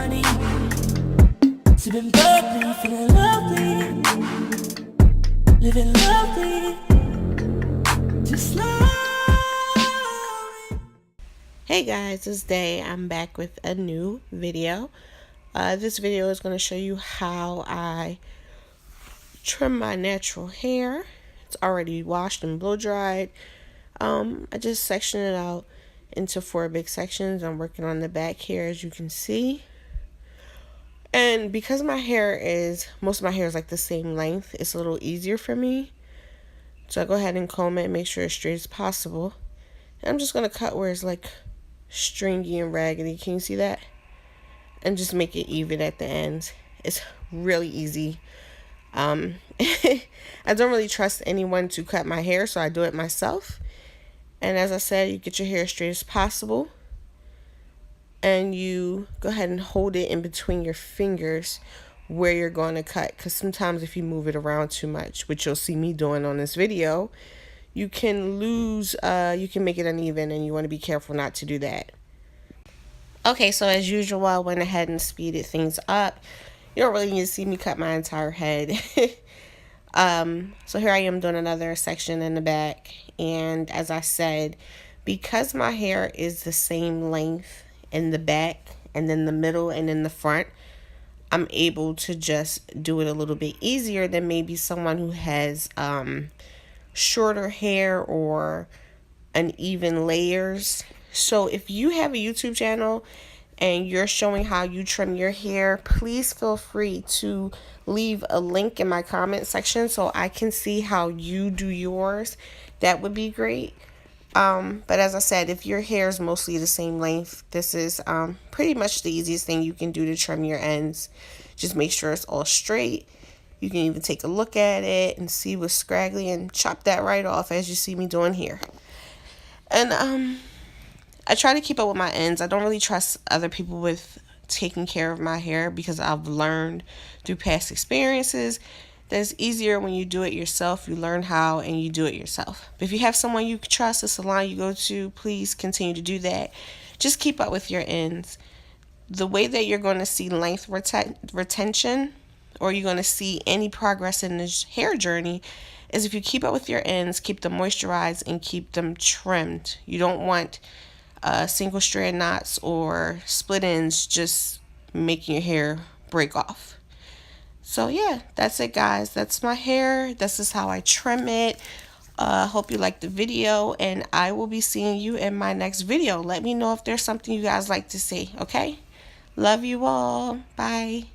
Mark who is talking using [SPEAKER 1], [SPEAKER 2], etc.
[SPEAKER 1] money. Sipping bubbly, feeling lovely. Living lovely. Just slowly.
[SPEAKER 2] Hey guys, it's Day. I'm back with a new video. This video is going to show you how I trim my natural hair. It's already washed and blow dried. I just sectioned it out into 4 big sections. I'm working on the back here, as you can see. And because most of my hair is like the same length, it's a little easier for me. So I go ahead and comb it and make sure it's straight as possible. And I'm just going to cut where it's like stringy and raggedy. Can you see that? And just make it even at the ends. It's really easy. I don't really trust anyone to cut my hair, so I do it myself. And as I said, you get your hair straight as possible. And you go ahead and hold it in between your fingers where you're going to cut. Because sometimes if you move it around too much, which you'll see me doing on this video, you can make it uneven, and you want to be careful not to do that. Okay, so as usual, I went ahead and speeded things up. You don't really need to see me cut my entire head. So here I am doing another section in the back. And as I said, because my hair is the same length in the back and then the middle and in the front, I'm able to just do it a little bit easier than maybe someone who has shorter hair or uneven layers. So if you have a YouTube channel and you're showing how you trim your hair, please feel free to leave a link in my comment section so I can see how you do yours. That would be great. But as I said, if your hair is mostly the same length, this is pretty much the easiest thing you can do to trim your ends. Just make sure it's all straight. You can even take a look at it and see what's scraggly and chop that right off, as you see me doing here. And I try to keep up with my ends. I don't really trust other people with taking care of my hair because I've learned through past experiences that it's easier when you do it yourself. You learn how and you do it yourself. But if you have someone you trust, a salon you go to, please continue to do that. Just keep up with your ends. The way that you're going to see length retention, or you're going to see any progress in this hair journey, is if you keep up with your ends, keep them moisturized, and keep them trimmed. You don't want single strand knots or split ends just making your hair break off. So yeah, that's it guys. That's my hair. This is how I trim it. Hope you liked the video, and I will be seeing you in my next video. Let me know if there's something you guys like to see, okay? Love you all. Bye.